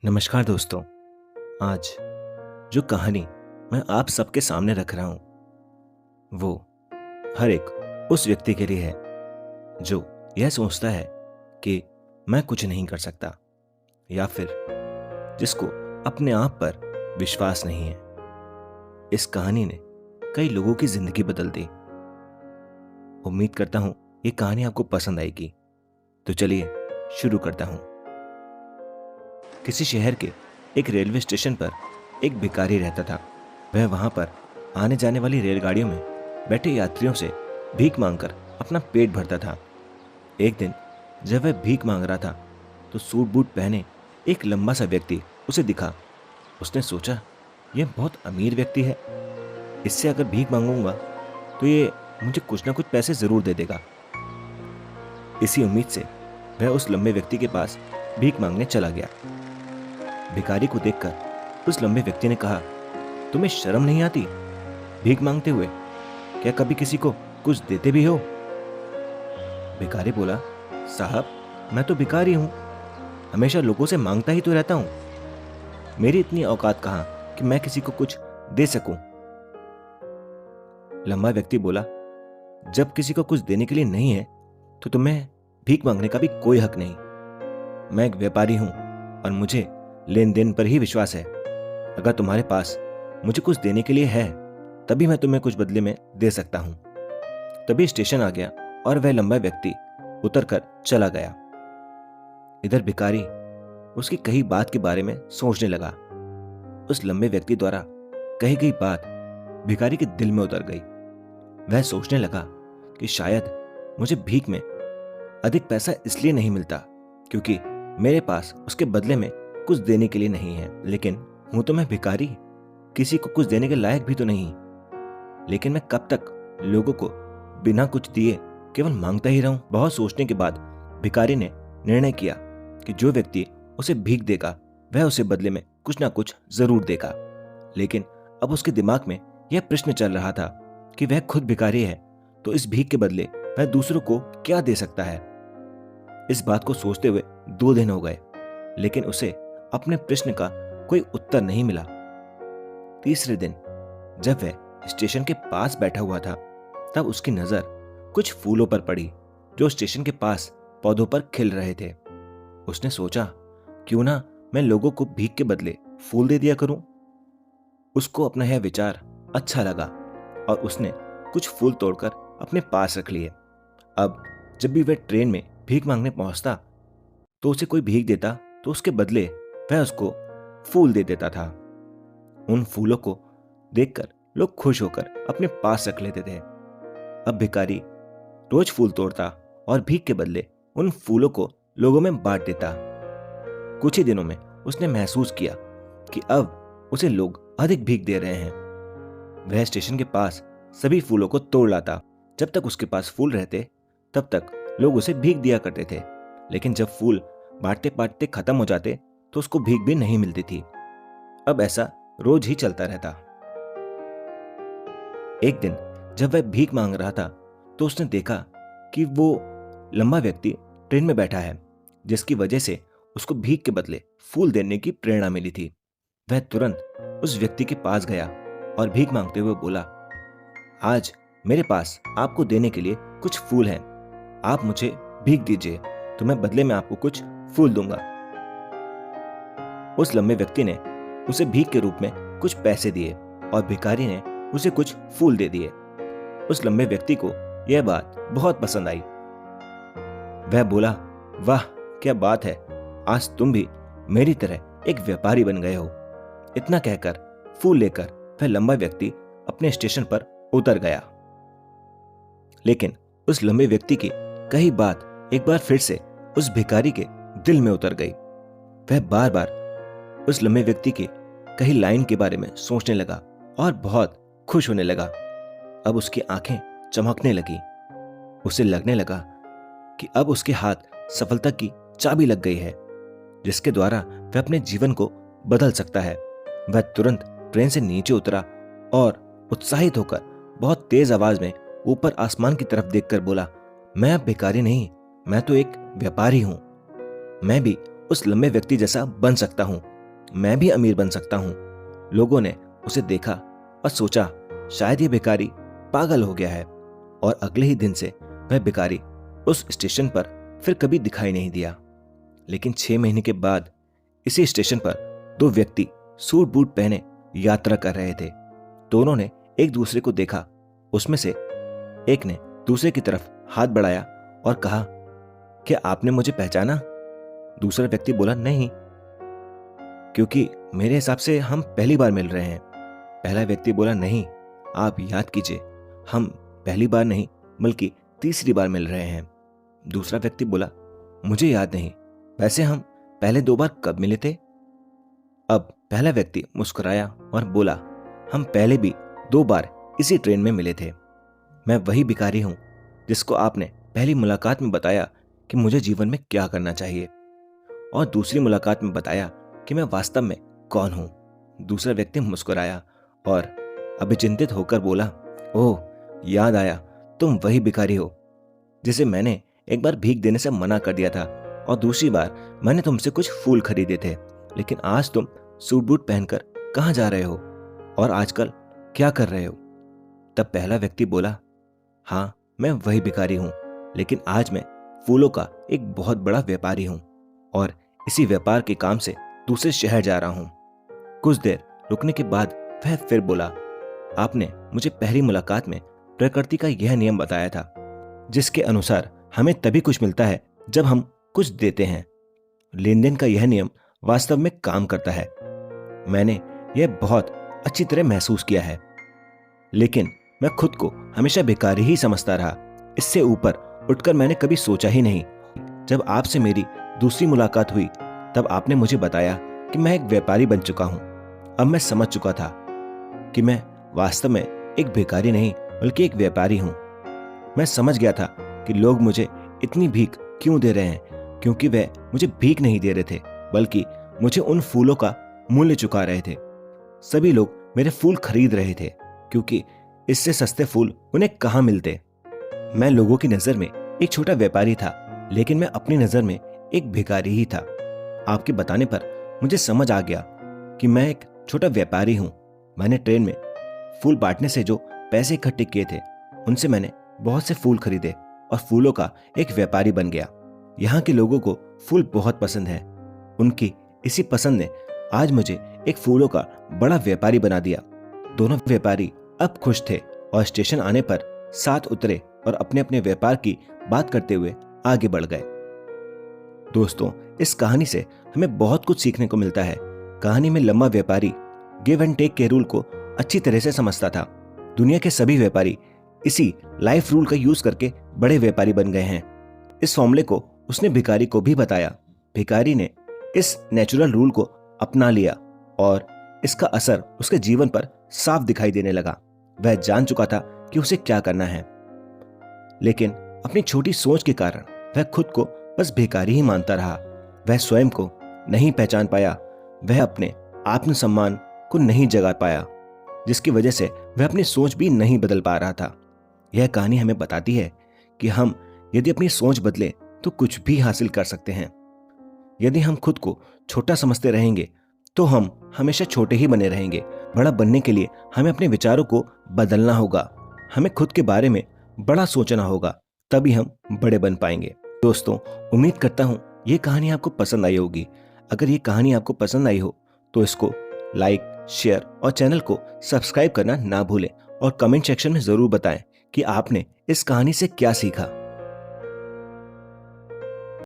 नमस्कार दोस्तों। आज जो कहानी मैं आप सबके सामने रख रहा हूं वो हर एक उस व्यक्ति के लिए है जो यह सोचता है कि मैं कुछ नहीं कर सकता या फिर जिसको अपने आप पर विश्वास नहीं है। इस कहानी ने कई लोगों की जिंदगी बदल दी। उम्मीद करता हूं ये कहानी आपको पसंद आएगी। तो चलिए शुरू करता हूं। किसी शहर के एक रेलवे स्टेशन पर एक भिखारी रहता था। वह वहां पर आने जाने वाली रेलगाड़ियों में बैठे यात्रियों से भीख मांगकर अपना पेट भरता था। एक दिन जब वह भीख मांग रहा था तो सूट बूट पहने एक लंबा सा व्यक्ति उसे दिखा। उसने सोचा, यह बहुत अमीर व्यक्ति है, इससे अगर भीख मांगूंगा तो ये मुझे कुछ ना कुछ पैसे जरूर दे देगा। इसी उम्मीद से वह उस लंबे व्यक्ति के पास भीख मांगने चला गया। भिखारी को देखकर उस लंबे व्यक्ति ने कहा, तुम्हें शर्म नहीं आती भीख मांगते हुए? क्या कभी किसी को कुछ देते भी हो? भिखारी बोला, साहब मैं तो भिखारी हूं, हमेशा लोगों से मांगता ही तो रहता हूं। मेरी इतनी औकात कहां कि मैं किसी को कुछ दे सकूं। लंबा व्यक्ति बोला, जब किसी को कुछ देने के लिए नहीं है तो तुम्हें भीख मांगने का भी कोई हक नहीं। मैं एक व्यापारी हूं और मुझे लेन देन पर ही विश्वास है। अगर तुम्हारे पास मुझे कुछ देने के लिए है तभी मैं तुम्हें कुछ बदले में दे सकता हूं। तभी स्टेशन आ गया और वह लंबा व्यक्ति उतरकर चला गया। इधर भिखारी उसकी कही बात के बारे में सोचने लगा। उस लंबे व्यक्ति द्वारा कही गई बात भिखारी के दिल में उतर गई। वह सोचने लगा कि शायद मुझे भीख में अधिक पैसा इसलिए नहीं मिलता क्योंकि मेरे पास उसके बदले में कुछ देने के लिए नहीं है। लेकिन हूं तो मैं भिखारी, किसी को कुछ देने के लायक भी तो नहीं। लेकिन मैं कब तक लोगों को बिना कुछ दिए केवल मांगता ही रहूं? बहुत सोचने के बाद भिखारी ने निर्णय किया कि जो व्यक्ति उसे भीख देगा वह उसे बदले में कुछ ना कुछ जरूर देगा। लेकिन अब उसके दिमाग में यह प्रश्न चल रहा था कि वह खुद भिखारी है तो इस भीख के बदले वह दूसरों को क्या दे सकता है। इस बात को सोचते हुए 2 दिन हो गए, लेकिन उसे अपने प्रश्न का कोई उत्तर नहीं मिला। तीसरे दिन जब वह स्टेशन के पास बैठा हुआ था तब उसकी नजर कुछ फूलों पर पड़ी जो स्टेशन के पास पौधों पर खिल रहे थे। उसने सोचा, क्यों ना मैं लोगों को भीख के बदले फूल दे दिया करूं। उसको अपना यह विचार अच्छा लगा और उसने कुछ फूल तोड़कर अपने पास रख लिए। अब जब भी वह ट्रेन में भीख मांगने पहुंचता तो उसे कोई भीख देता तो उसके बदले वह उसको फूल दे देता था। उन फूलों को देखकर लोग खुश होकर अपने पास रख लेते थे। अब भिखारी रोज फूल तोड़ता और भीख के बदले उन फूलों को लोगों में बांट देता। कुछ ही दिनों में उसने महसूस किया कि अब उसे लोग अधिक भीख दे रहे हैं। वह स्टेशन के पास सभी फूलों को तोड़ लाता। जब तक उसके पास फूल रहते तब तक लोग उसे भीख दिया करते थे, लेकिन जब फूल बांटते बांटते खत्म हो जाते तो उसको भीख भी नहीं मिलती थी। अब ऐसा रोज ही चलता रहता। एक दिन जब वह भीख मांग रहा था तो उसने देखा कि वो लंबा व्यक्ति ट्रेन में बैठा है, जिसकी वजह से उसको भीख के बदले फूल देने की प्रेरणा मिली थी। वह तुरंत उस व्यक्ति के पास गया और भीख मांगते हुए बोला, आज मेरे पास आपको देने के लिए कुछ फूल हैं, आप मुझे भीख दीजिए तो मैं बदले में आपको कुछ फूल दूंगा। उस लंबे व्यक्ति ने उसे भीख के रूप में कुछ पैसे दिए और भिखारी ने उसे कुछ फूल दे दिए। उस लंबे व्यक्ति को यह बात बहुत पसंद आई। वह बोला, वाह क्या बात है, आज तुम भी मेरी तरह एक व्यापारी बन गए हो। इतना कहकर फूल लेकर वह लंबा व्यक्ति अपने स्टेशन पर उतर गया। लेकिन उस लंबे व्यक्ति की कही बात एक बार फिर से उस भिखारी के दिल में उतर गई। वह बार बार उस लंबे व्यक्ति की कही लाइन के बारे में सोचने लगा और बहुत खुश होने लगा। अब उसकी आंखें चमकने लगी। उसे लगने लगा कि अब उसके हाथ सफलता की चाबी लग गई है, जिसके द्वारा वह अपने जीवन को बदल सकता है। वह तुरंत ट्रेन से नीचे उतरा और उत्साहित होकर बहुत तेज आवाज में ऊपर आसमान की तरफ देखकर बोला, मैं अब भिखारी नहीं, मैं तो एक व्यापारी हूं। मैं भी उस लंबे व्यक्ति जैसा बन सकता हूं मैं भी अमीर बन सकता हूँ। लोगों ने उसे देखा और सोचा शायद ये भिखारी पागल हो गया है, और अगले ही दिन से वह भिखारी उस स्टेशन पर फिर कभी दिखाई नहीं दिया। लेकिन 6 महीने के बाद इसी स्टेशन पर 2 व्यक्ति सूट बूट पहने यात्रा कर रहे थे। दोनों ने एक दूसरे को देखा। उसमें से एक ने दूसरे की तरफ हाथ बढ़ाया और कहा, क्या आपने मुझे पहचाना? दूसरा व्यक्ति बोला, नहीं, क्योंकि मेरे हिसाब से हम पहली बार मिल रहे हैं। पहला व्यक्ति बोला, नहीं, आप याद कीजिए, हम पहली बार नहीं बल्कि तीसरी बार मिल रहे हैं। दूसरा व्यक्ति बोला, मुझे याद नहीं, वैसे हम पहले 2 बार कब मिले थे? अब पहला व्यक्ति मुस्कुराया और बोला, हम पहले भी 2 बार इसी ट्रेन में मिले थे। मैं वही भिखारी हूं जिसको आपने पहली मुलाकात में बताया कि मुझे जीवन में क्या करना चाहिए, और दूसरी मुलाकात में बताया कि मैं वास्तव में कौन हूं। दूसरा व्यक्ति मुस्कुराया और अभिचिंतित होकर बोला, ओह, याद आया, तुम वही भिखारी हो जिसे मैंने एक बार भीख देने से मना कर दिया था, और दूसरी बार मैंने तुमसे कुछ फूल खरीदे थे। लेकिन आज तुम सूट बूट पहनकर कहाँ जा रहे हो और आजकल क्या कर रहे हो? तब पहला व्यक्ति बोला, हाँ, मैं वही भिखारी हूं, लेकिन आज मैं फूलों का एक बहुत बड़ा व्यापारी हूं और इसी व्यापार के काम से दूसरे शहर जा रहा हूं। कुछ देर रुकने के बाद वह फिर बोला, आपने मुझे पहली मुलाकात में प्रकृति का यह नियम बताया था, जिसके अनुसार हमें तभी कुछ मिलता है जब हम कुछ देते हैं। लेन देन का यह नियम वास्तव में काम करता है। मैंने यह बहुत अच्छी तरह महसूस किया है, लेकिन मैं खुद को हमेशा भिखारी ही समझता रहा। इससे ऊपर उठकर मैंने कभी सोचा ही नहीं। जब आपसे मेरी दूसरी मुलाकात हुई तब आपने मुझे बताया कि मैं एक व्यापारी बन चुका हूं। अब मैं समझ चुका था कि मैं वास्तव में एक भिखारी नहीं बल्कि एक व्यापारी हूं। मैं समझ गया था कि लोग मुझे इतनी भीख क्यों दे रहे हैं, क्योंकि वे मुझे भीख नहीं दे रहे थे बल्कि मुझे उन फूलों का मूल्य चुका रहे थे। सभी लोग मेरे फूल खरीद रहे थे क्योंकि इससे सस्ते फूल उन्हें कहां मिलते। मैं लोगों की नजर में एक छोटा व्यापारी था, लेकिन मैं अपनी नजर में एक भिखारी ही था। आपके बताने पर मुझे समझ आ गया कि मैं एक छोटा व्यापारी हूं। मैंने ट्रेन में फूल बांटने से जो पैसे इकट्ठे किए थे उनसे मैंने बहुत से फूल खरीदे और फूलों का एक व्यापारी बन गया। यहाँ के लोगों को फूल बहुत पसंद है। उनकी इसी पसंद ने आज मुझे एक फूलों का बड़ा व्यापारी बना दिया। दोनों व्यापारी अब खुश थे और स्टेशन आने पर साथ उतरे और अपने अपने व्यापार की बात करते हुए आगे बढ़ गए। दोस्तों, इस कहानी से हमें बहुत कुछ सीखने को मिलता है। कहानी में लंबा व्यापारी गिव एंड टेक के रूल को अच्छी तरह से समझता था। दुनिया के सभी व्यापारी इसी लाइफ रूल का यूज करके बड़े व्यापारी बन गए हैं। इस फॉर्मूले को उसने भिखारी को भी बताया। भिखारी ने इस नेचुरल रूल को अपना लिया और इसका असर उसके जीवन पर साफ दिखाई देने लगा। वह जान चुका था कि उसे क्या करना है, लेकिन अपनी छोटी सोच के कारण वह खुद को बस भिखारी ही मानता रहा। वह स्वयं को नहीं पहचान पाया। वह अपने आत्मसम्मान को नहीं जगा पाया, जिसकी वजह से वह अपनी सोच भी नहीं बदल पा रहा था। यह कहानी हमें बताती है कि हम यदि अपनी सोच बदले तो कुछ भी हासिल कर सकते हैं। यदि हम खुद को छोटा समझते रहेंगे तो हम हमेशा छोटे ही बने रहेंगे। बड़ा बनने के लिए हमें अपने विचारों को बदलना होगा। हमें खुद के बारे में बड़ा सोचना होगा, तभी हम बड़े बन पाएंगे। दोस्तों, उम्मीद करता हूं ये कहानी आपको पसंद आई होगी। अगर ये कहानी आपको पसंद आई हो तो इसको लाइक, शेयर और चैनल को सब्सक्राइब करना ना भूलें और कमेंट सेक्शन में जरूर बताएं कि आपने इस कहानी से क्या सीखा।